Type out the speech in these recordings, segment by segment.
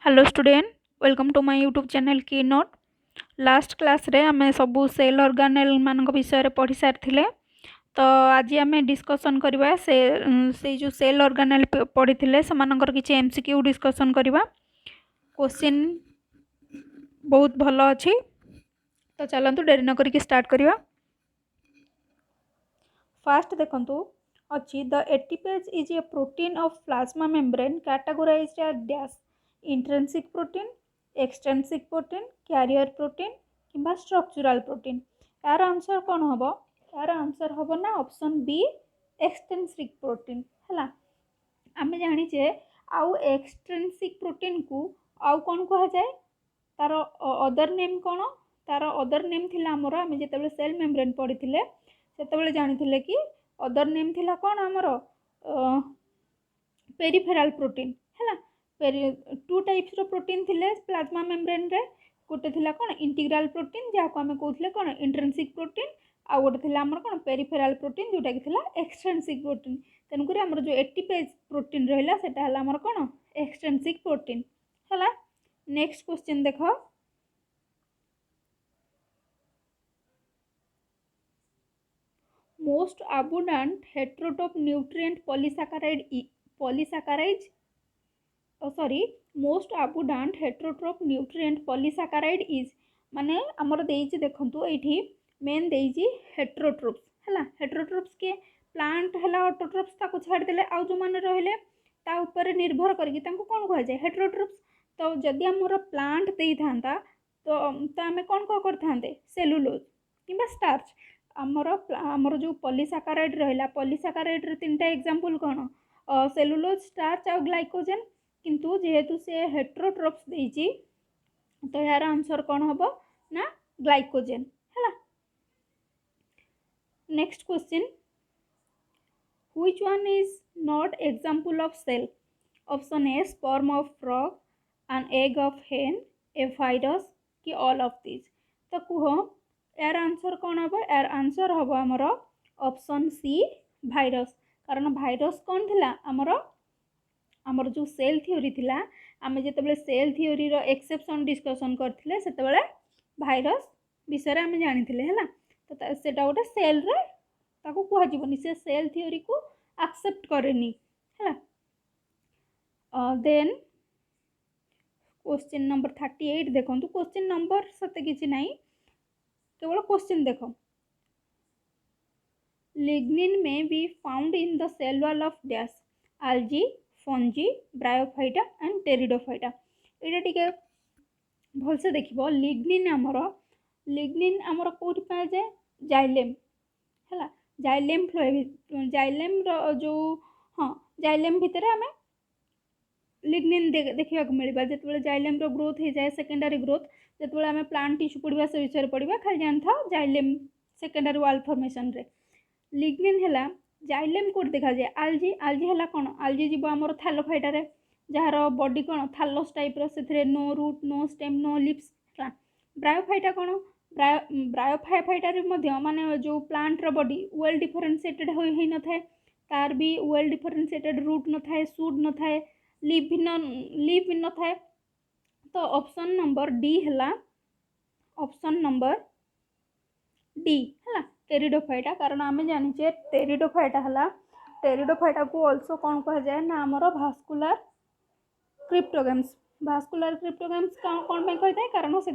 Hello student, welcome to my YouTube channel की नोट। Last class रे आमे सबू सेल ऑर्गेनेल मान विषय पढ़ी सारी। तो आज आम डिस्कसन करवा से जो सेल ऑर्गेनेल पढ़ी से किसी एमसीक्यू डिस्कसन करवा। क्वेश्चन बहुत भल अच्छी, तो चलतु डेरी न करके स्टार्ट करवा। फास्ट देखंतु अच्छी the ATPase is a protein of plasma membrane categorized as dash intrinsic protein, extrinsic protein, carrier protein किंबा स्ट्रक्चरल प्रोटीन। यार आंसर कौन हम? यार आंसर हम ना ऑप्शन बी एक्सट्रिंसिक प्रोटीन है। आम जाचे आउ एक्सट्रिंसिक प्रोटीन को आउ कौन कह जाए? तार अदर नेम कौन? तार अदर नेम थिला हमर आम जिते सेल मेम्ब्रेन पढ़ी से जानी कि अदर नेम थिला कौन आमर पेरिफेराल प्रोटीन है। टू टाइप्स रो प्रोटीन थिले प्लाज्मा मेम्ब्रेन रे। गोटे थिला कौन इंटीग्राल प्रोटीन जहाँ आम कहते कौन इंट्रिंसिक प्रोटीन, आउ गोटे थिला आमर कौन पेरिफेराल प्रोटीन जोटा कि थिला एक्सट्रिंसिक प्रोटीन। तेणुक आमर जो एटीपेज प्रोटीन रहा सेटा है आमर कौन एक्सट्रिंसिक प्रोटीन है। नेक्स्ट क्वेश्चन देख, most abundant heterotop nutrient polysaccharides most abundant heterotop nutrient polysaccharide is माने आमर देइछि देखंतु एठी मेन देइछि हेटेरोट्रोप्स हैला। हेटेरोट्रोप्स के प्लांट हैला ऑटोट्रोप्स ताको छाड़ देले आउ जो माने रहले ता ऊपर निर्भर करके तांको कोन कह जाय हेटेरोट्रोप्स। तो जदि आमर प्लांट देई थांता तो आमे कोन को करथांते सेलुलोज किंबा स्टार्च। आमर जो पॉलीसैकेराइड रहा पॉलीसैकेराइड रे तीन टा एग्जांपल कौन सेलुलोज, स्टार्च और ग्लाइकोजेन। किंतु जेहेतु से हेटेरोट्रोप्स देइछि तो यार आंसर कौन हम ना ग्लाइकोजेन है। Next question, which one is not example of cell? Option A sperm of frog, an egg of hen, a virus कि ऑल ऑफ दिस। तो कह यार आंसर कौन हम? यार आंसर हम आमर ऑप्शन सी भाइरस। कारण भाइरस कौन थिला आमर जो सेल थ्योरी थिला आम जिते सेल थ्योरी रो एक्सेप्शन डिस्कसन करथिले सेतेबेले भाइरस विषय आम जानी है। तो सेटा गोटे सेल रे ताको कह जीवनी से सेल थ्योरी को एक्सेप्ट करेनी है। देन क्वेश्चन नंबर 38 देखो। क्वेश्चन नंबर सते किसी ना केवल क्वेश्चन देख, lignin may be found in the cell wall of dash algae, fungi, bryophyta and pteridophyta. ये टिके भलसे देखिबो लिग्निन आमर कोठी पाए जाए जाइलेम है। जाइलेम फ्लोएम जाइलेम जो हाँ जाइलेम भितर आम लिग्निन देखा मिलवा जो जाइलेम ग्रोथ हो जाए सेकेंडरी ग्रोथ जो आम प्लांट टिश्यू पढ़ा से विषय पढ़ा खाली जान था जाइलेम सेकेंडरी वाल फॉर्मेशन रे। लिग्निन है जाइलेम कोड देखा जाए आल्जी है कौन आल्जी जीव आमर थैलोफाइटा जार बॉडी कौन थालोस टाइप से no root no stem no leaves है। ब्रायोफाइटा कौन ब्रायोफाइटा माने जो प्लांट रो बॉडी वेल डिफरेंशिएटेड हो न थाए, तार भी वेल डिफरेंशिएटेड रूट न थाए, सूड न थाए, लीफ भी न थाए। तो ऑप्शन नंबर डी है ऑप्शन नंबर डी है टेरिडोफाइटा। कारण आम जाने टेरिडोफाइटा है टेरिडोफाइटा को ऑल्सो कौन कह जाए ना आमर भास्कुलर क्रिप्टोगेम्स। भास्कुलर क्रिप्टोगेम्स कौन पे कही कारण से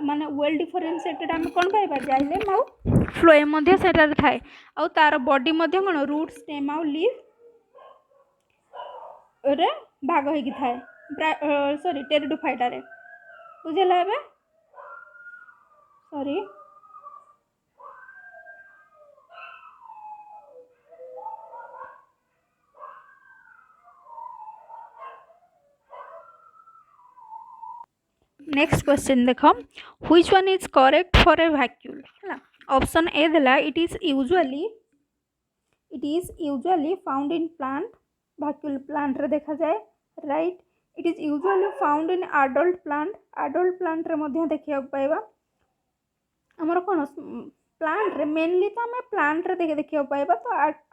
माने वेल डिफरेंशिएटेड आम कौन पाइबा जाइलेम आउ फ्लोएम थाए आउ तार बॉडी कौन रूट स्टेम आउ लीफ रे भाग होगी थाए सॉरी टेरिडोफाइटा रे बुझेला एबे सॉरी। नेक्स्ट क्वेश्चन देख, which one is correct for a vacuole है। ऑप्शन ए देला it is usually found in plant vacuole plant रे देखा जाए right. It is usually found in adult plant रे मध्य देखा पाइबा आमर कौन प्लांट रे मेनली तो आम प्लांट रे देखा पाइबा। तो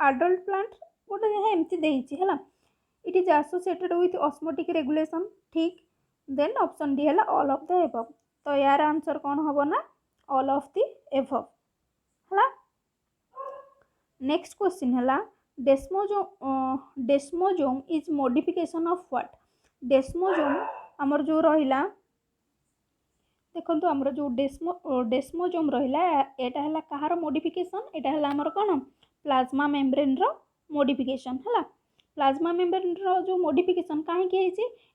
एडल्ट प्लांट गोटे एमती देइछि है। It is associated with osmotic regulation ठीक। देन ऑप्शन डी है ऑल ऑफ द एबव। तो यार आंसर कौन हम ना ऑल ऑफ द एबव है। नेक्स्ट क्वेश्चन है डेस्मोजोम इज मॉडिफिकेशन ऑफ व्हाट। डेस्मोजोम आमर जो रहिला देखो आमर जो डेस्मोजोम रहिला एटा है कहार मॉडिफिकेशन एटा है आमर कौन प्लाज्मा मेम्ब्रेन रो मॉडिफिकेशन है। प्लाज्मा मेम्ब्रेन रो जो मॉडिफिकेशन कहीं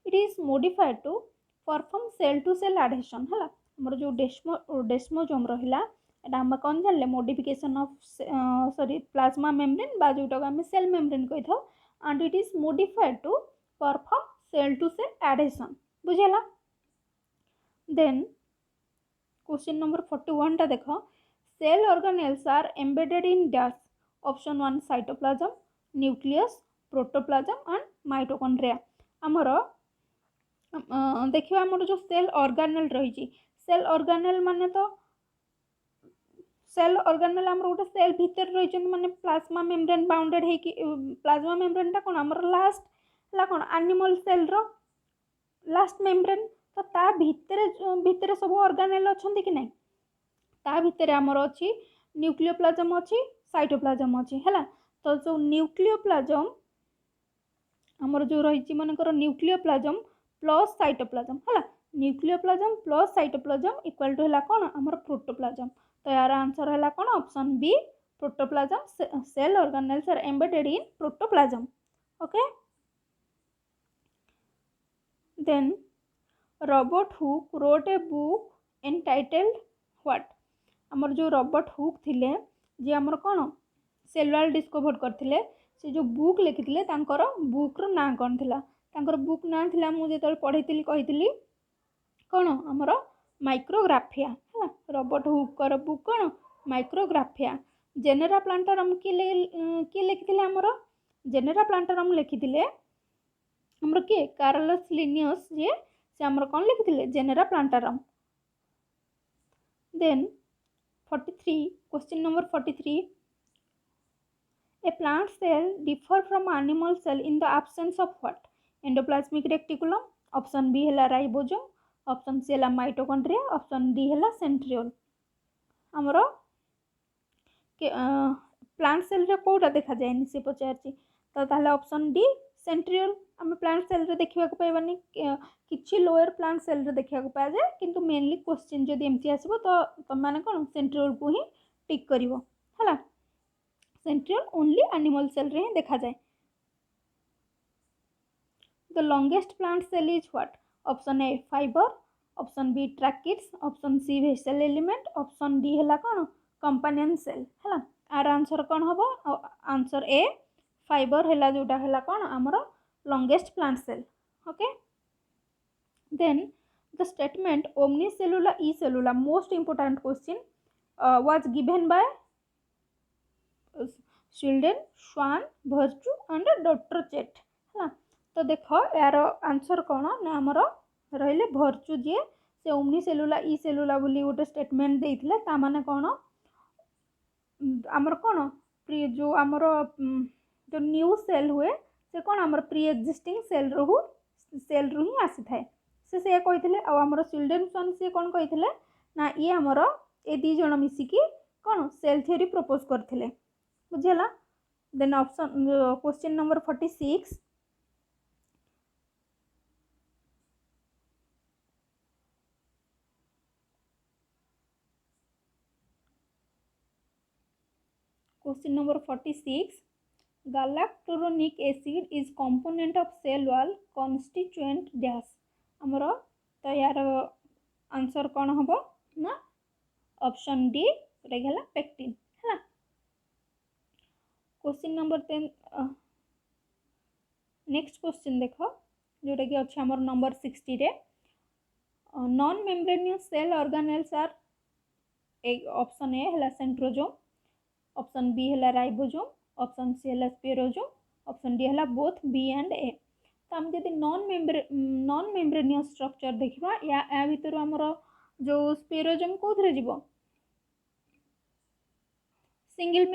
it is modified to perform cell to cell adhesion है। आमर जो डेस्मोजोम रहिला एटा हम कौन जानले modification of sorry plasma membrane बा जोटा आम सेल मेम्ब्रेन कही था and it is modified to perform cell to cell adhesion बुझेला। देन क्वेश्चन नंबर 41 टा देखो cell organelles are embedded in dash. Option 1 cytoplasm nucleus protoplasm and mitochondria. आमर देखिए आमर जो सेल ऑर्गेनेल रही सेल ऑर्गेनेल माने तो सेल ऑर्गेनेल आमर गोटे सेल भितर रही माने प्लाज्मा मेम्ब्रेन बाउंडेड है कि प्लाज्मा मेम्ब्रेन टा कौन आमर लास्ट है कौन animal cell row last membrane. तो ता भितर सब ऑर्गेनेल अच्छी कि नहीं ता भितर आमर अच्छी न्यूक्लियोप्लाज्म अच्छी साइटोप्लाज्म अच्छी है। तो जो न्यूक्लियोप्लाज्म आमर जो रही मनकर न्यूक्लियोप्लाज्म प्लस साइटोप्लाज्म है nucleoplasm plus cytoplasm equal to है कौन आमर प्रोटोप्लाज्म। तो यार आंसर है कौन option B protoplasm. Cell organelles are embedded in protoplasm. Okay then Robert Hooke wrote a book entitled what. आमर जो रॉबर्ट हुक थिले जे आमर कौन सेल वाल डिस्कवर करथिले से जो बुक लिखिथिले तांकर बुक रो ना कौन थिला तांकर बुक ना थिला मु जेतल पढैतिली कहितिली कौन आमर माइक्रोग्राफिया है। रॉबर्ट हुक कर बुक कौन माइक्रोग्राफिया। जेनेरा प्लांटारम किए लिखिथिले आमर जेनेरा प्लांटारम लिखिथिले आमर किए कार्लोस लिनियस जे से आमर कौन लिखिथिले genera plantarum. Then 43 question number 43 A plant cell differ from animal cell in the absence of what? Endoplasmic reticulum, option B है राइबोसोम, option C है माइटोकॉन्ड्रिया, option D है सेंट्रियोल। आमर प्लांट सेल रे कोटा देखा जाए से पचारची तो ताहले ऑप्शन डी सेंट्रियोल। आम प्लांट सेल रे देखा पाइबानी किसी लोअर प्लांट सेल रे देखा पाए जाए किंतु मेनली क्वेश्चन जब एमती आसो तो तुम मैंने कौन सेंट्रियोल को ही टिक कर सेंट्रियोल ओनली एनिमल सेल रे ही देखा जाए। The longest plant cell is what. Option A fibre, option B tracheids, option C vessel element, option D है कौन कंपानियन सेल है। आर आंसर कौन हम आंसर ए फाइबर है जोटा है कौन आमर longest plant cell. Okay then the statement ओमनीसेलुला ई सेलुला most important question was given by Schleiden Schwann Virchow and doctor चेट है। तो देख यार आंसर कौन ना आमर रहिले भर्चू जी से ओमनीसेलुला ई सेलुला बोली गोटे स्टेटमेंट देइथिले ता माने कौन आमर कौन प्री जो आमर जो न्यू सेल हुए से कौन आमर प्री एक्जिस्टिंग सेल रू ही आसी थाए से कही आमर चिल्ड्रेन सन से कौन कही ना ये आमर ए दी जन मिसिकी कौन सेल थ्योरी प्रपोज करथिले बुझेला। Then option question number 46 question number 46 galacturonic acid is component of cell wall constituent dash आमर तो यार आंसर कौन हम ना ऑप्शन डी रेगला पेक्टिन है। क्वेश्चन नंबर 10 नेक्स्ट क्वेश्चन देख जोटा कि अच्छे आमर नंबर 60 रे non membranous cell organelles are option A है सेंट्रोजोम, ऑप्शन बी है राइबोसोम, ऑप्शन सी है स्पेरोजोम, ऑप्शन डी है बोथ बी एंड ए। तो आम जब नॉन मेम्ब्रेनियस स्ट्रक्चर देखा या भितर आमर जो स्पेरोजोम कौन जीव सिंगल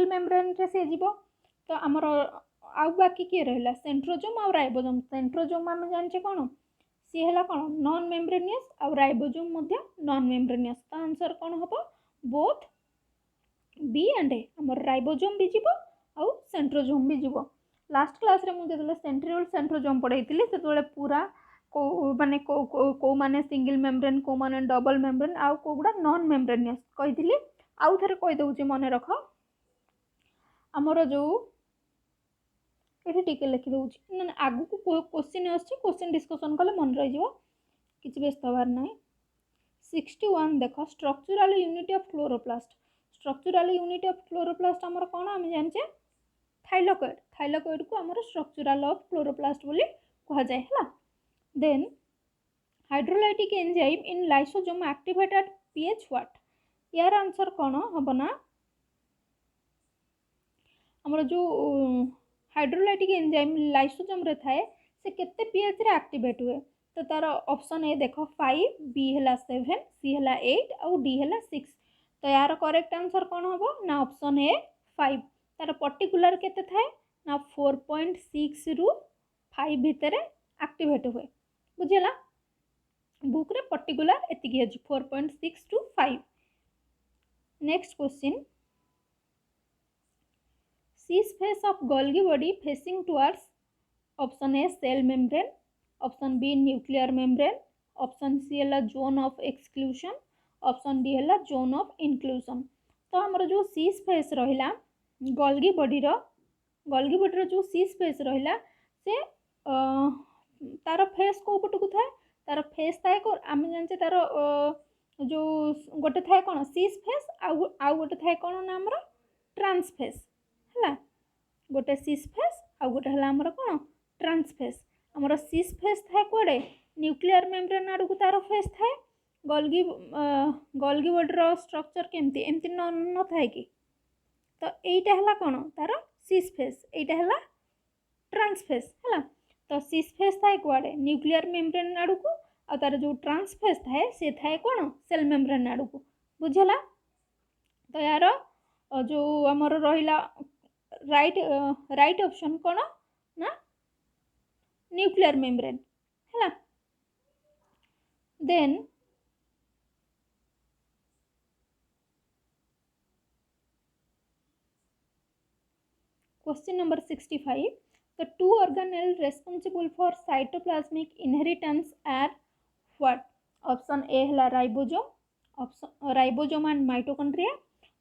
मेम्ब्रेन रे से जीव। तो आमर आउ बाकी किए रहा सेंट्रोजोम आ राइबोसोम। सेंट्रोजोम आम जाने कौन सी है कौन नॉन मेम्ब्रेनियस आउ राइबोसोम मध्य नॉन मेम्ब्रेनियस। तो आंसर कौन हम बोथ बी एंड ए आमर राइबोसोम भी जीव आउ सेंट्रोसोम भी जीव। लास्ट क्लास रे मुझे जो सेंट्रियोल सेंट्रोसोम पढ़ाई से पूरा को माने को माने सिंगल मेम्ब्रेन को माने डबल मेम्ब्रेन आउ को गुडा नॉन मेम्ब्रेनियस कही आउ थे कही दउची मन रख आमर जो ये टिके लिखि दूसरी ना आगु को क्वेश्चन क्वेश्चन डिस्कसन कले मन रही किसी व्यस्त हबार ना। 61 देख structural unit of chloroplast. Structural unit of chloroplast आमर कौन आम जाने थाइलाकॉइड। थाइलाकॉइड को आमर स्ट्रक्चरल ऑफ क्लोरोप्लास्ट बोली कह जाए है। Then hydrolytic enzyme in lysosome activate at pH what. यार आंसर कौन हम ना आमर जो हाइड्रोलाइटिक एंजाइम लाइसोसोम रे थाए से केते पीएच रे एक्टिवेट हुए। तो तार ऑप्शन ए देख 5, बी है 7, सी है 8 और डी है 6। तो यार करेक्ट आंसर कौन हम ना ऑप्शन ए 5। तार पर्टिकुलर केते थाए ना 4.6 रु 5 भितर एक्टिवेट हुए बुझेला। बुक रे पर्टिकुलर एतिकी अछि 4.6 to 5। Next question cis face of Golgi body facing towards option A cell membrane, option B nuclear membrane, option C है zone of exclusion, option D है zone of inclusion। तो हमर जो cis face रहिला Golgi body रो जो cis face रहिला से तार फेस को पटकू थाए तार फेस थाए को आम जाने तार जो गोटे थाए कौन cis face आउ गोटे थाए कौन ना हमर ट्रांस फेस है। गोटे सिस फेस आउ गोटे है आमर कौन ट्रांस फेस। आमर सिस फेस थाए कौड़े न्यूक्लियर मेम्ब्रेन आड़ को तार फेस थाए। गोल्गी बॉडीर स्ट्रक्चर केमती एमती न थाए कि। तो यहीटा है कौन तार सिस फेस यहीटा है ट्रांस फेस है। तो सिस फेस थाए कौड़े न्यूक्लियर मेम्ब्रेन आड़ को आ तार जो ट्रांस फेस थाए से थाए कौन सेल मेम्ब्रेन आड़ को बुझेला। तो यार जो आमर रहिला राइट ऑप्शन कौन ना न्यूक्लियर मेम्ब्रेन है। Then question number 65 the two organelles responsible for cytoplasmic inheritance are what? Option A है ribosome and mitochondria,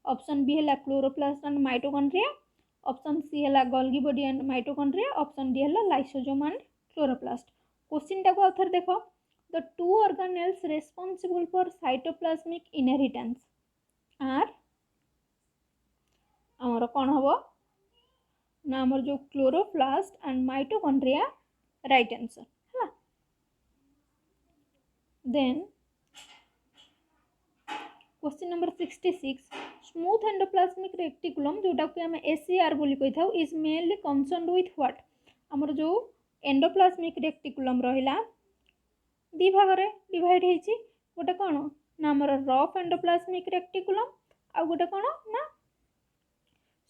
option B है chloroplast and mitochondria, option C है Golgi body and mitochondria, option D है lysosome and chloroplast. Question टाको आउथर देखो the two organelles responsible for cytoplasmic inheritance are आमर कौन हम ना आमर जो chloroplast and mitochondria right answer है। Then question number 66 smooth endoplasmic reticulum जोटा कि आम एसीआर बोली कही था is mainly concern with what. आमर जो एंडोप्लाज्मिक रेक्टिकुलम रहिला दी भाग रे डिवाइड होईची गोटे कौन ना आमर रफ एंडोप्लाज्मिक रेक्टिकुलम आ गोटे कौन ना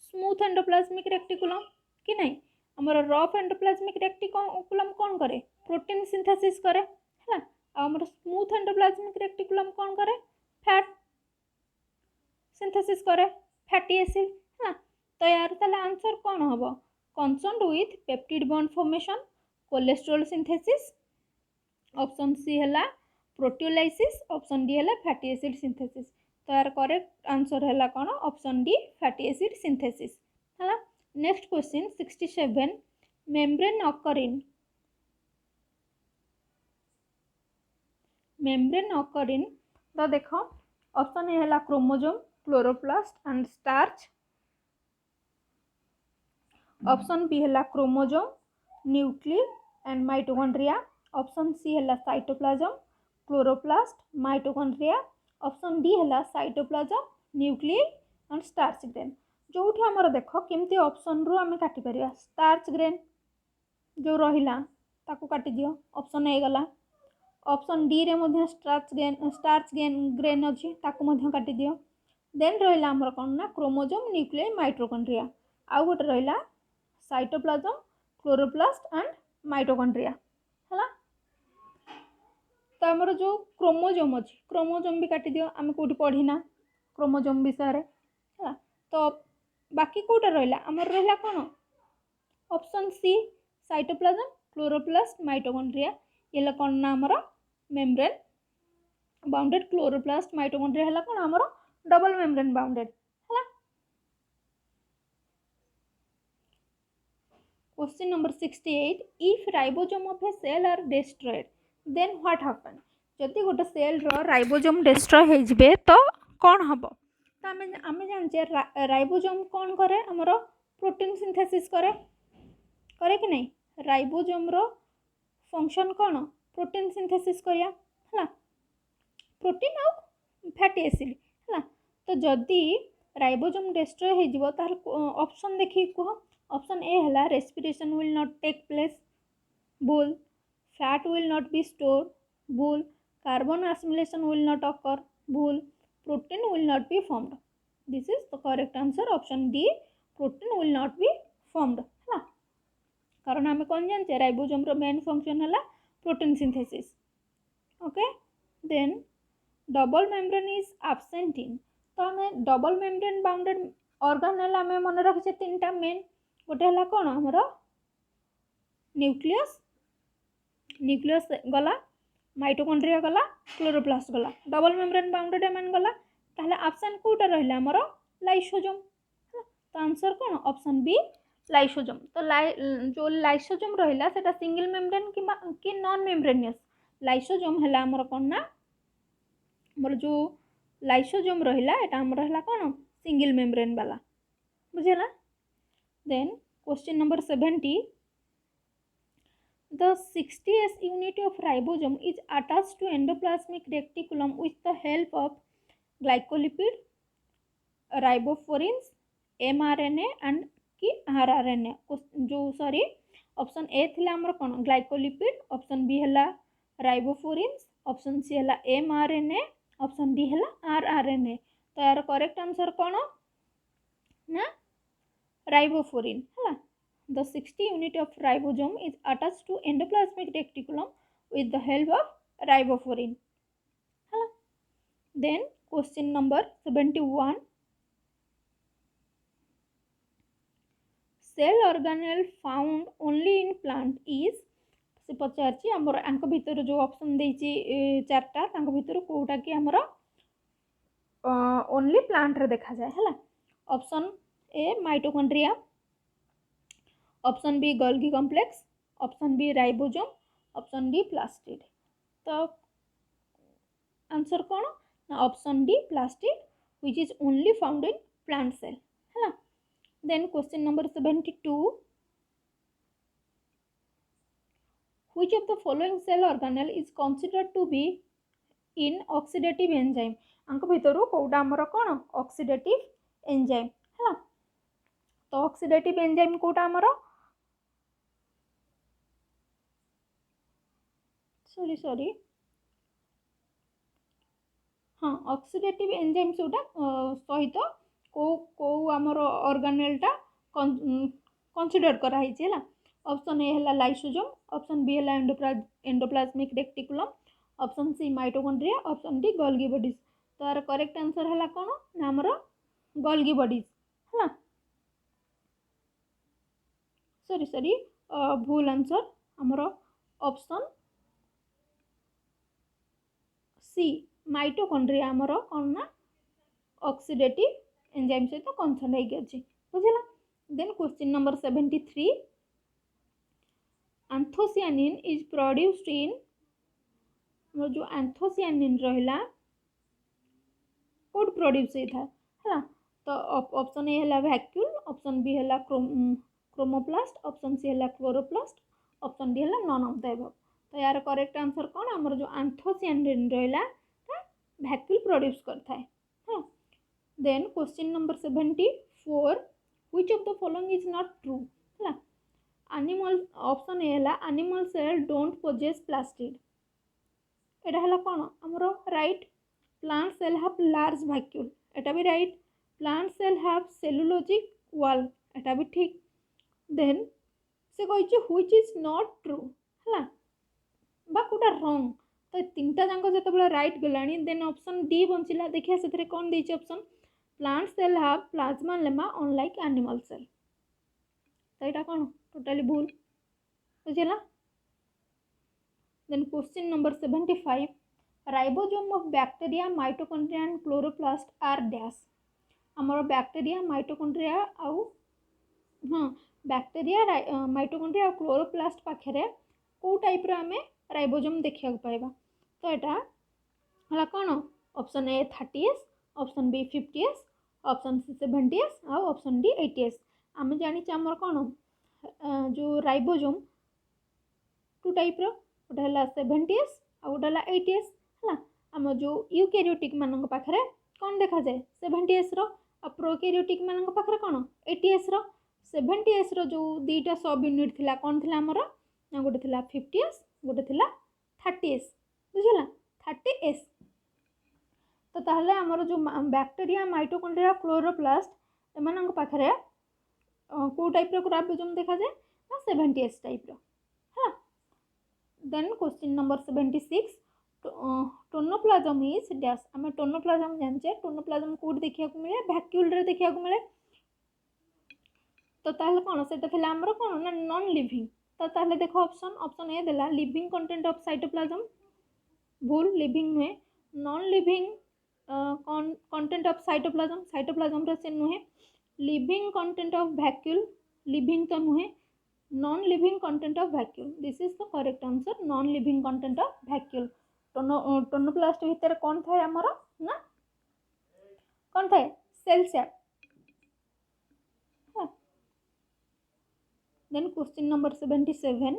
स्मूथ एंडोप्लाज्मिक रेक्टिकुलम कि नहीं। आमर रफ एंडोप्लाज्मिक रेक्टिकुलम कौन करे प्रोटीन सिंथेसिस करे है। आमर स्मूथ एंडोप्लाज्मिक रेक्टिकुलम कौन करे फैट सिंथेसिस करे फैटी एसिड है। तो यार ताले आंसर कौन हम concerned with peptide bond formation cholesterol synthesis, option C है प्रोटियोलाइसिस, ऑप्शन डी है फैटी एसिड सिंथेसिस। तो यार करेक्ट आंसर है कौन option D fatty acid synthesis है। Next question 67 membrane occur in तो देख ऑप्शन ए है chromosome chloroplast and starch, option B है chromosome nuclei and mitochondria, option C है cytoplasm chloroplast mitochondria, option D है cytoplasm nuclei and starch grain. जो आमर देख केमती ऑप्शन रु आम काटी परिया स्टार्च ग्रेन जो रहिला ताकू काटी दियो ऑप्शन ए गला, ऑप्शन डी रे मध्य स्टार्च ग्रेन अच्छी ताकू मध्य काटी दियो। देन रहिला आमर कौन ना क्रोमोसोम न्यूक्लिय माइटोकॉन्ड्रिया आउ गोटे रहिला साइटोप्लाज्म क्लोरोप्लास्ट एंड माइटोकॉन्ड्रिया है। तो आमर जो क्रोमोजोम अच्छी क्रोमोजोम भी काटी दियो आम कौटी पढ़ीना क्रोमोजोम विषय है। तो बाकी कौटा रहा आमर रहा कौन option C cytoplasm chloroplast mitochondria ये कौन ना आमर मेम्ब्रेन बाउंडेड क्लोरोप्लास्ट माइटोकॉन्ड्रिया है कौन आमर डबल मेम्ब्रेन बाउंडेड है। Question number 68 if ribosome of a cell are destroyed then what happen जदि गोटे सेल रो राइबोसोम डिस्ट्रॉय हो जिवे तो कौन हम तो आम जाने राइबोसोम कौन करे आमर प्रोटीन सिंथेसिस करे करे कि नहीं राइबोसोम रो फंक्शन कौन प्रोटीन सिंथेसिस करिया है प्रोटीन आ फैटी एसिड है। तो जदि राइबोसोम डिस्ट्रॉय हो जिवो तार ऑप्शन देखि कह ऑप्शन ए है respiration will not take place भूल fat will not be store भूल carbon assimilation will not occur भूल protein will not be formed this is the correct answer option D protein will not be formed है कारण आम कौन जानते ribosome रो main function है protein synthesis okay. Then double membrane is absent in तो आम डबल मेम्ब्रेन बाउंडेड ऑर्गेनेल आम मन रखीचे तीन टा मेन गोटे है कौन आमर न्यूक्लियस न्यूक्लियस गला माइटोकॉन्ड्रिया गला क्लोरोप्लास्ट गला डबल मेम्ब्रेन बाउंडेड एम गला ताहले एब्सेंट कोटा रहा आमर लाइसोसोम तो आंसर कौन ऑप्शन बी लाइसोसोम। तो जो लाइसोसोम रहा सेटा सिंगल मेम्ब्रेन कि नॉन मेम्ब्रेनियस लाइसोसोम है आमर कौन ना आमर जो लाइसोसोम रहा एटा आमर है कौन सिंगल मेम्ब्रेन वाला बुझेला। Then question number 70 the 60s unit of ribosome is attached to endoplasmic reticulum with the help of glycolipid riboforins mRNA and कि rRNA जो सॉरी ऑप्शन ए थिला हमर कोन ग्लाइकोलिपिड ऑप्शन बी हला राइबोफोरिन्स ऑप्शन सी हला mRNA option D हला rRNA तो यार correct answer कोन ना राइबोफोरिन है। The 60 unit of ribosome is attached to endoplasmic reticulum with the help of riboforin है। Then question number 71 cell organelle found only in plant is से पचार आमर आंक भितर जो ऑप्शन देछि चारटा तांक भितर कोटा कि आमर ओनली प्लांट रे देखा जाए है। Option A mitochondria option B Golgi complex option B ribosome option D plastid तो आंसर कौन ना option D plastid which is only found in plant cell है। Then question number 72 which of the following cell organelle is considered to be in oxidative enzyme आंक भितर कोटा आमर कौन oxidative enzyme है। तो ऑक्सीडेटिव एंजाइम कोटा आमर सॉरी हाँ oxidative enzyme जोटा सहित को आमर ऑर्गेनेलटा कंसीडर कराई है। ऑप्शन ए है लाइसोसोम ऑप्शन बी है endoplasmic reticulum option C mitochondria option D Golgi bodies तो यार करेक्ट आंसर है कौन ना आमर गोल्गी बॉडीज है। सॉरी भूल आंसर आमर ऑप्शन सी माइटोकॉन्ड्रिया आमर कौन ना ऑक्सीडेटिव एंजाइम सहित कनसर्न होगी बुझला। Then question number 73 anthocyanin is produced in जो एंथोसियानिन रहा कोड प्रोड्यूस होता है। तो ऑप्शन ए है वैक्यूल ऑप्शन बी है क्रोमोप्लास्ट ऑप्शन सी है क्लोरोप्लास्ट ऑप्शन डी है नॉन ऑफ द अबव तो यार करेक्ट आंसर कौन आमर जो एंथोसियानिन रहा वैक्यूल प्रोड्यूस करता है। Then question number 74 which of the following is not true है। एनिमल ऑप्शन ए है animal cell don't possess plastid एटा है कौन आमर right plant cell have large vacuole एटा भी right plant cell have cellulosic wall एटा भी ठीक। देन से कही व्हिच इज नॉट ट्रू है बा कोटा रॉन्ग तो तीनटा जाक जो राइट गलानी देन ऑप्शन डी बंचिला देखिए से कौन देछि option plant cell have plasmalemma unlike animal cell तो यहाँ कौन टोटाली भूल बुझेगा। Then question number 75 ribosome of bacteria mitochondria and chloroplast are dash आमर बैक्टीरिया माइटोकॉन्ड्रिया आउ हाँ बैक्टीरिया माइटोकॉन्ड्रिया और क्लोरोप्लास्ट पाखे कौ टाइप आम राइबोसोम देखा पाइबा तो यहाँ है कौन option A 30s option B 50s option C 70s और ऑप्शन डी 80s आम जानी आमर कौन जो राइबोसोम टू टाइप गोटे है 70s आ गोटे है 80s है आम जो यूकैरियोटिक मान पाखे कौन देखा जाए 70s प्रोकैरियोटिक मान पाखे कौन 80s 70s जो दुईटा सब यूनिट थिला कौन थिला आमर ना गोटे थिला 50s गोटे थिला 30s बुझला 30s तो ताहले आमर जो बैक्टीरिया माइटोकॉन्ड्रिया क्लोरोप्लास्ट एमान पाखे को टाइप राइबोसोम देखा जाए ना 70s टाइप है। Then question number 76 tonoplasm is dash आम टोनोप्लाज्म जानचे टोनोप्लाज्म कौट देखा मिले वैक्यूल रे देखा मिले तो ताहले कौन सेटा थिला हमर कौन ना नॉन लिविंग तो ताहले देखो ऑप्शन ए देला लिविंग कंटेंट ऑफ साइटोप्लाज्म भूल लिविंग नुहे non living content of cytoplasm रे से नुहे living content of vacuole living तो नुहे non living content of vacuole this is the correct answer non living content of vacuole tonoplast भितर कौन थाए हमर ना कौन थाए cell shape. Then question number 77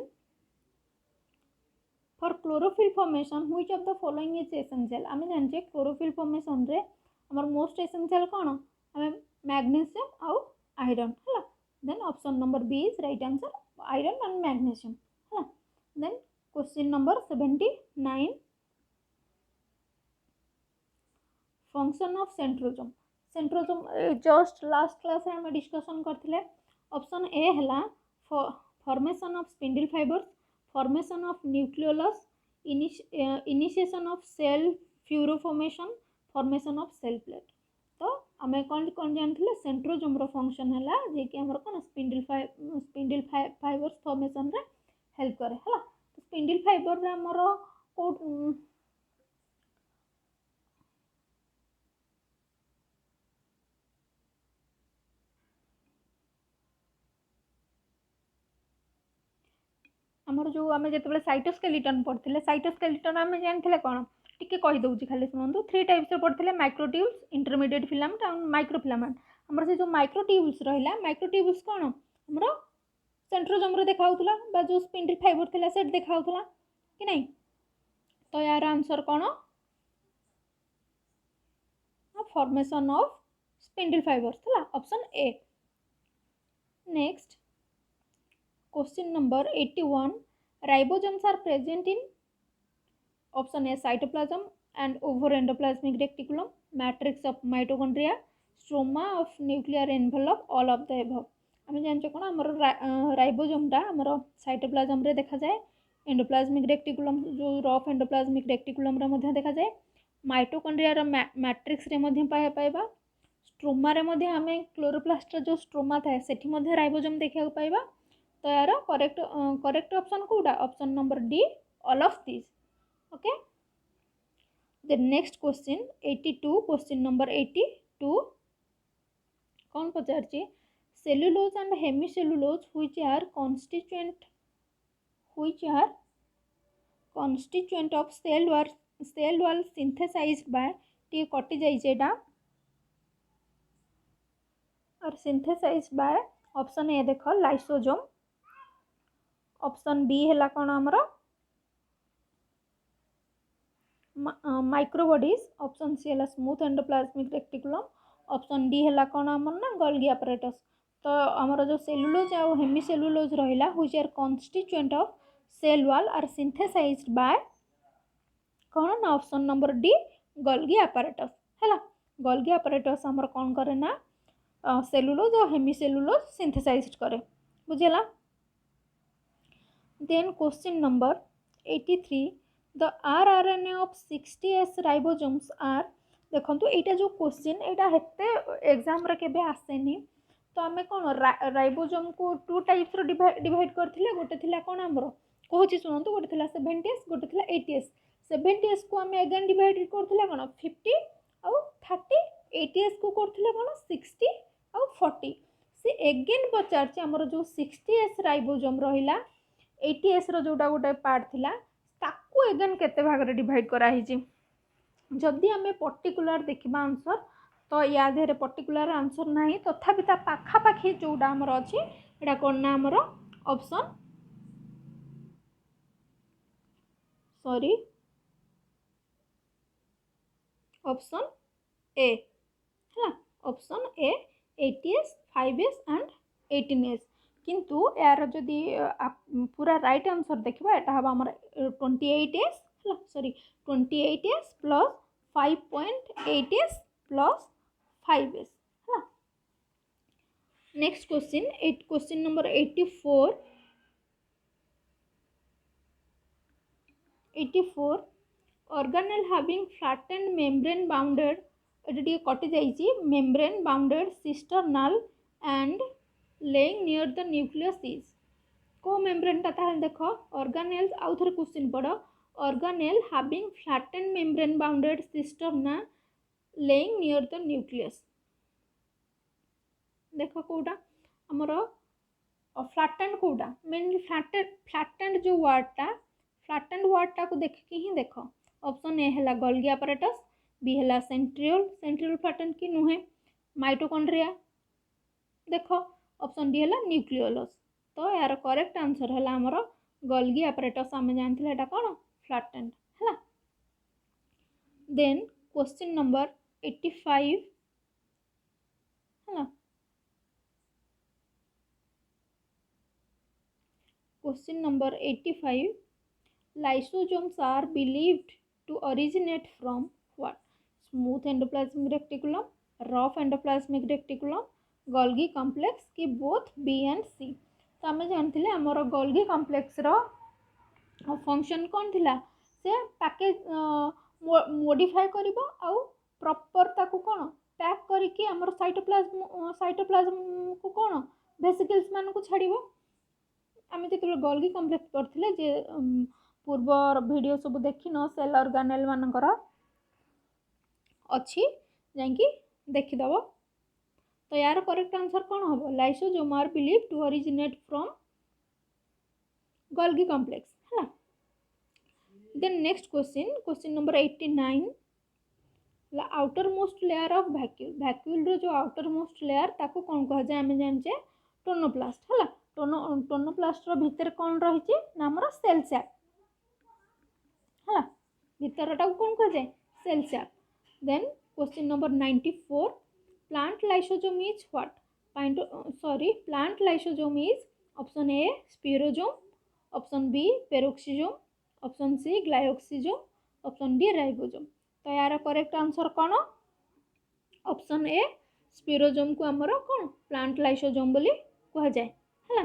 for chlorophyll formation which of the following is essential आम जानचे chlorophyll formation रे हमर मोस्ट essential कौन आम मैग्नीशियम आउ आयरन है। Then option number B is right answer iron and magnesium है। Then question number 79 function of centrosome just last class में आम डिस्कसन करथिले ऑप्शन ए है formation of spindle fibers formation of nucleolus initiation of cell fluoroformation formation of cell plate तो आम कौन जानते centrosome रो function है जे कि हमर कौन स्पिंडल फाइबर्स फॉर्मेशन रे हेल्प करे है। तो स्पिंडल फाइबर रे हमर को आमर जो आम जो साइटोस्केलेटन पढ़ते साइटोस्केलेटन आम जानते कौन टिके कहीदे खाली शुणु 3 टाइप्स पढ़ते माइक्रोट्यूब्स इंटरमीडिएट फिलामेंट और माइक्रोफिलामेंट आमर से जो माइक्रोट्यूब्स रहा माइक्रोट्यूब्स कौन आमर सेंट्रोजोम रे देखा जो स्पिंडल फाइबर थिला सेट देखा कि नहीं तो यार आंसर कौन फॉर्मेशन ऑफ स्पिंडल फाइबर्स थिला option A. Next question number 81 ribosomes are present in option A cytoplasm and over endoplasmic reticulum matrix of mitochondria stroma of nuclear envelope all of the above आम जानते कौन आमर राइबोसोमटा आमर cytoplasm रे देखा जाए endoplasmic reticulum जो रफ एंडोप्लाज्मिक रेटिकुलम रे मध्य देखा जाए माइटोकॉन्ड्रिया रो मैट्रिक्स रे मध्य पाइबा स्ट्रोमा रे मध्य आम क्लोरोप्लास्ट जो स्ट्रोमा थाए सेठी मध्य राइबोसोम देखा पाइबा तो यार करेक्ट ऑप्शन कोटा option number D all of this okay. The next question 82 question number 82 कौन पचारची cellulose and hemicellulose which are constituent of cell wall synthesized by टी कटि जाइछेटा और सिंथेसाइज्ड बाय ऑप्शन ए देख लाइसोसोम ऑप्शन बी है कौन आमर माइक्रोबॉडीज ऑप्शन सी है smooth endoplasmic reticulum option D है कौन आमर ना गोल्गी अपैरेटस तो आमर जो सेलुलोज और हेमिसेलुलोज रहा which are constituent of cell wall are synthesised by कौन ना option number D Golgi apparatus है। गोल्गी अपैरेटस आमर कौन करे ना सेलुलोज और हेमिसेलुलोज सिंथेसाइज्ड करे बुझेला। Then question number 83 the rRNA of 60S ribosomes are देखो यहाँ जो क्वेश्चन यहाँ हेते एग्जाम रे केबे आसेनी तो आम कौन राइबोसोम को टू टाइप्स रो डिवाइड करथिले गोटे थिला कौन हमरो कहूची सुनंतु गोटे थिला 70S गोटे थिला 80S 70S को आम अगेन डिवाइड करथिले कौन 50 आउ 30 80S को करथिले कौन 60 आउ 40 से अगेन पचारछि हमरो जो 60S राइबोसोम रहिला 80S रो जोटा गोटे पार्ट थिला ताकू अगेन केते भाग रे डिवाइड करा हिची जदि आम पर्टिकुलर देखा आंसर तो या देहरे पर्टिकुलर आंसर ना तथापि ता पाखापाखि जोटा आमर अच्छी यहाँ कौन ना आमर ऑप्शन सॉरी ऑप्शन ए है option A 80S 5S and 18S किंतु यार जदि पूरा राइट आंसर देखा यहाँ हम आमर 28S sorry 28S plus 5.8S plus 5S है next question number 84 organelle having flattened membrane bounded ये कटि जाइए membrane bounded cisternal and laying near the nucleus is को मेम्ब्रेन टा देख ऑर्गेनेल्स आउ थे क्वेश्चन पढ़ organelle having flattened membrane bounded cisterna laying near the nucleus देख कौटा आमर फ्लैटेंड कौटा मेनली फ्लैटेंड जो फ्लैटेंड वर्डटा को देखिए ही देख ऑप्शन ए है गोल्गी apparatus बी है सेंट्रियोल फ्लैटेंड कि नुहे माइटोकॉन्ड्रिया देख ऑप्शन डी है न्यूक्लियोलस तो यार करेक्ट आंसर है आमर गोल्गी apparatus आम जानते हैं कौन फ्लैटेंड है देन क्वेश्चन नंबर 85 है question number 85 lysosomes are believed to originate from what smooth endoplasmic reticulum rough endoplasmic reticulum golgi complex की both B and C तो आम जानते आमर गोल्गी कम्प्लेक्स रो फंक्शन कौन थिला से पैकेज मॉडिफाई करिबो आउ प्रॉपर ताकू कौन पैक करके आमर साइटोप्लाज्म को कौन वेसिकल्स मान को छाड़िबो आम जो गोल्गी कम्प्लेक्स पढ़ते जे पूर्व वीडियो सब देखिन सेल ऑर्गेनेल मानकर अच्छी जाकि देखीदेव तो यार करेक्ट आंसर कौन हम lysosome are believe to originate from Golgi complex है then next question number 89 outer most layer of vacuole रो जो आउटर मोस्ट लेयर ताको कौन कह जाए आम जाने टोनोप्लास्ट है टोनोप्लास्ट रो भीतर कौन रही ना आमर सेल सैक है भीतरटा कौन कह जाए cell sac then question number 94 plant lysosome is what plant lysosome is option A spherosome option B peroxisome option C glyoxysome option D ribosome तो यार करेक्ट आंसर कौन ऑप्शन ए स्पिरोसोम को आमर कौन प्लांट लाइसोसोम बोली कह जाए है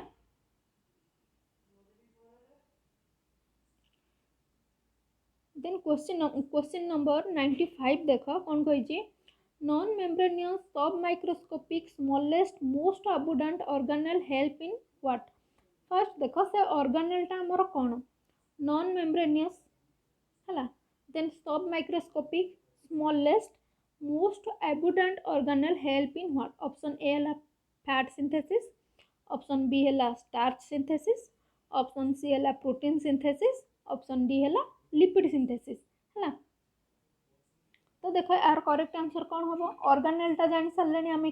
देन क्वेश्चन नंबर 95 देख कौन कही नॉन मेम्ब्रेनियस सब microscopic smallest most abundant organelle help in what first देख से ऑर्गेनेलटा आमर कौन नॉन मेम्ब्रेनियस है देन सब microscopic smallest most abundant organelle help in what option A है फैट सिंथेसिस ऑप्शन बी है स्टार्च सिंथेसिस ऑप्शन सी है प्रोटीन सिंथेसिस ऑप्शन डी है लिपिड सिंथेसिस है तो देख यार करेक्ट आंसर कौन हम ऑर्गेनेलटा जानी सारे आम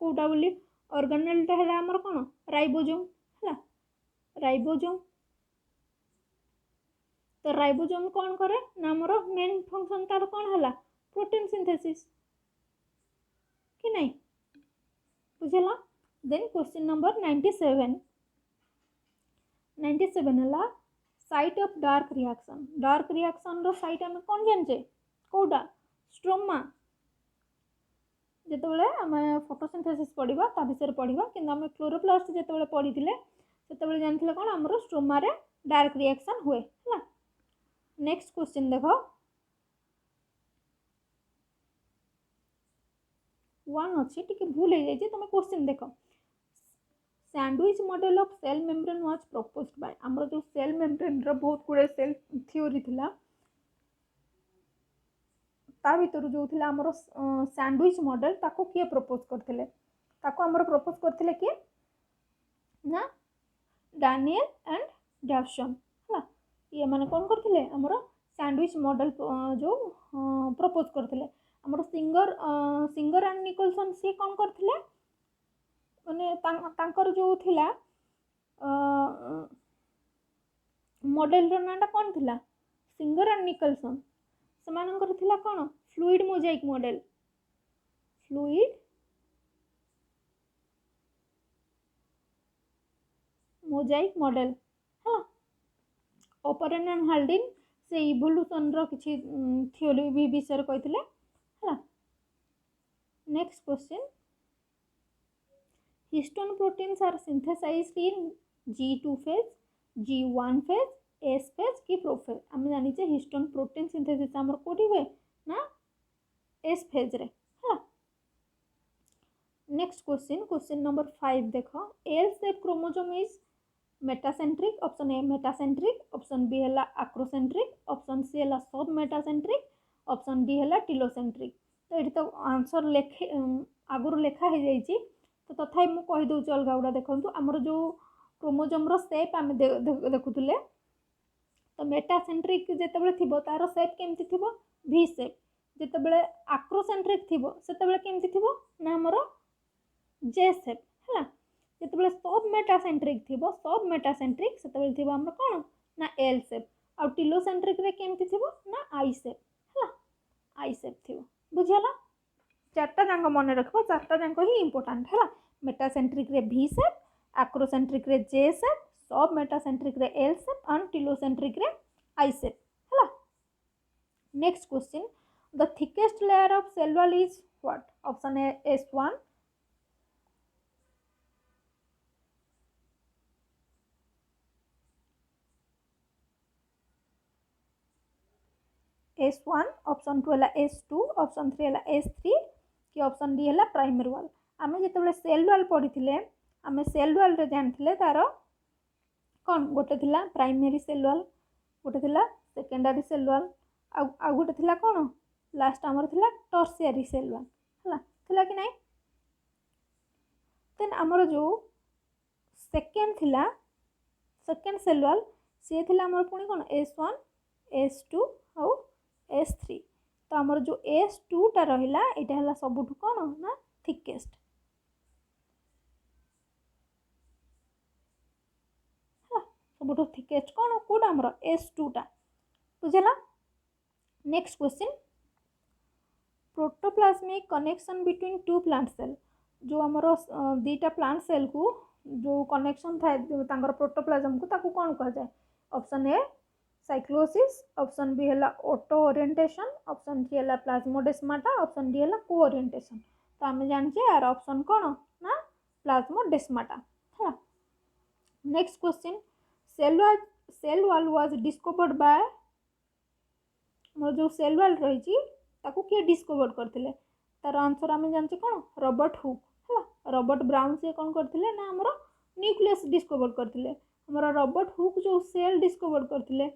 कौटा बोली ऑर्गेनेलटा है आमर कौन राइबोसोम है राइबोसोम तो राइबोसोम कौन करे ना आमर मेन फंक्शन तार कौन है प्रोटीन सिंथेसिस कि नहीं बुझेला देन क्वेश्चन नंबर 97 है साइट ऑफ डार्क रिएक्शन रो साइट आम कौन जाने कौटा स्ट्रोमा जिते आम फोटोसिंथेसिस पढ़ा ता विषय पढ़ा कि आम क्लोरोप्लास्ट जिते पढ़ी से जानते कौन आमर स्ट्रोमा रे डार्क रिएक्शन हुए है नेक्स्ट क्वेश्चन देख वन अच्छी टी भूल हो जाए तुम क्वेश्चन देख sandwich model of cell membrane was proposed by आमर जो सेल मेम्ब्रेन रो बहुत गुड़े सेल थ्योरी थिला ता भीतर जो थिला आमर सैंडविच मॉडल ताको किए प्रपोज करथिले ताको आमर प्रपोज करथिले कि ना डैनियल एंड डैवसन है ये माने कौन करथिले आमर सैंडविच मॉडल जो प्रपोज करथिले आमर सिंगर एंड निकोलसन से कौन करथिले माने तांकर जो थिला मॉडल रो नाटा कौन थिला सिंगर एंड निकोलसन सेमानकर थिला कौन fluid Mosaic model fluid Mosaic model है ओपरेन एंड हाल्डिन से इवोल्यूशन रो किछि थ्योरी भी विषय कहथिले है next question histone proteins are synthesised in G2 phase G1 phase S phase कि प्रोफेज आम जानिचे हिस्टोन प्रोटीन सिंथेसिस आमर कोठी हुए ना S फेज रे है नेक्स्ट क्वेश्चन नंबर 5 देखो L shape chromosome is metacentric option A metacentric option B है आक्रोसेंट्रिक ऑप्शन सी है सब मेटासेंट्रिक ऑप्शन डी है टिलोसेंट्रिक तो ये तो आंसर लेखे आगुरी लेखा हो जाइए तो तथापि मुझे कहीदे अलग गुड़ा देखो आमर जो क्रोमोसोम रो शेप आम देखुले तो मेटासेंट्रिक जितेबाला थी तार शेप केमती थी V शेप जितेबाला आक्रोसेंट्रिक थी से केमती थी ना आमर J शेप है जितेबाला सब मेटासेंट्रिक थी सब मेटासेंट्रिक से थी आमर कौन ना L शेप आउ टिलोसेंट्रिक रे केमती थी ना I शेप है I शेप थी बुझीगला चार्टा जाक मन रख चार्टा जाक ही इंपोर्टाट है मेटासेंट्रिक रे V शेप आक्रोसेंट्रिक रे J शेप सब मेटासेंट्रिक रे L शेप एंड टिलोसेंट्रिक रे I शेप है next question the thickest layer of cell wall is what option A S1 S1 option 2 है S2 ऑप्शन 3 है S3 कि option D है primary wall आम जो cell wall पढ़ी आम सेल वॉल जानते तार कौन गोटे थिला प्राइमरी सेल वॉल गोटे थिला सेकेंडरी सेल वॉल आ गोटे थिला कौन लास्ट आमर थिला टर्शियरी सेल वॉल है थिला कि नहीं देन आमर जो सेकेंड थिला सेकेंड सेल वॉल सी थिला आमर पुणी कौन S1 S2 और S3 तो आमर जो S2 टा रहिला एटा हला सबुठु कौन ना थिकेस्ट सबुठु थिकेस्ट कौन कोडा आमर S2 टा बुझला next question protoplasmic connection between two plant cell जो आमर दीटा प्लांट सेल को जो कनेक्शन थाए तांकर प्रोटोप्लाज्म को ताकू कौन कह जाए option A cyclosis option B है ऑटो ओरिएंटेशन ऑप्शन सी है प्लाज्मोडेस्माटा ऑप्शन डी है को ओरिएंटेशन तो आम जानचे यार ऑप्शन कौन ना प्लाज्मोडेस्माटा है next question cell wall was discovered by मोर जो सेल वॉल रही किए डिस्कवर करते तार आंसर आम जानचे कौन रॉबर्ट हुक है रॉबर्ट ब्राउन से कौन करते ना आमर न्यूक्लियस डिस्कवर करते आमर रॉबर्ट हुक जो सेल डिस्कवर करते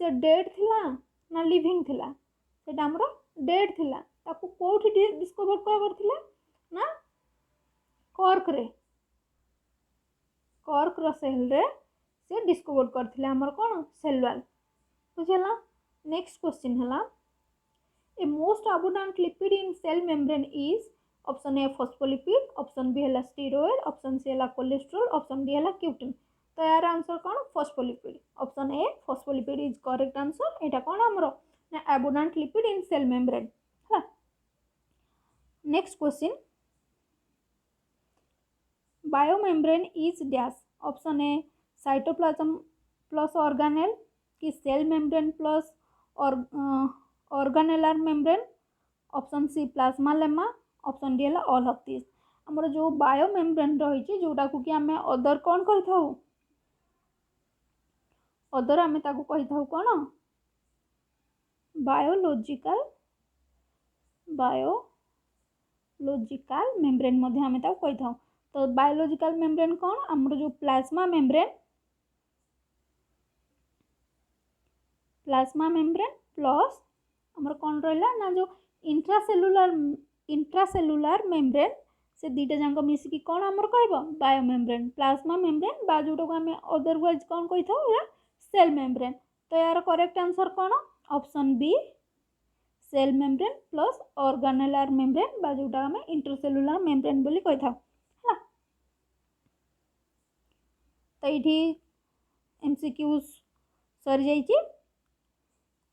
से डेड थिला ना लिविंग थिला से आमर डेड थिला ताकू कोठी डिस्कवर करथिले ना कॉर्क रो सेल रे से डिस्कवर करथिले आमर कोन सेल वॉल बुझला नेक्स्ट क्वेश्चन हला a most abundant lipid in cell membrane is option A phospholipid option B है स्टीरोइड ऑप्शन सी है कोलेस्ट्रॉल ऑप्शन डी है क्यूटिन तो यार आंसर कौन phospholipid option A phospholipid is correct answer एटा कौन आमर ना abundant lipid in cell membrane है next question biomembrane is dash option A cytoplasm plus organelle कि cell membrane plus organellar membrane option C plasmalemma option D है all of this आमर जो biomembrane रही जोटा को कि आम अदर कौन कही था अदर आम कही था कौन बायोलॉजिकल मेम्ब्रेन मध्य आम कही था। तो बायोलॉजिकल मेम्ब्रेन कौन आमर जो प्लाज्मा मेम्ब्रेन प्लस आमर कौन रहा ना जो इंट्रासेलुलर मेम्ब्रेन से दीटा जाक मिसिकी कौन आमर कह बायो मेम्ब्रेन प्लाज्मा मेम्ब्रेन बा जोटा को आम अदरवाइज कौन कही था सेल मेम्ब्रेन। तो यार करेक्ट आंसर कौन option B cell membrane plus organellar membrane बा जोटा आम इंटरसेलुलर मेम्ब्रेन बोली कही था। तो ये एमसीक्यू सरी जाइए।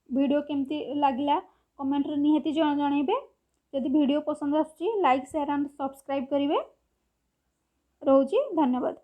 वीडियो केमती लगला कमेंट रे निहाती जनइबे। जदि वीडियो पसंद आसुची लाइक शेयर एंड सब्सक्राइब करेंगे। रोची धन्यवाद।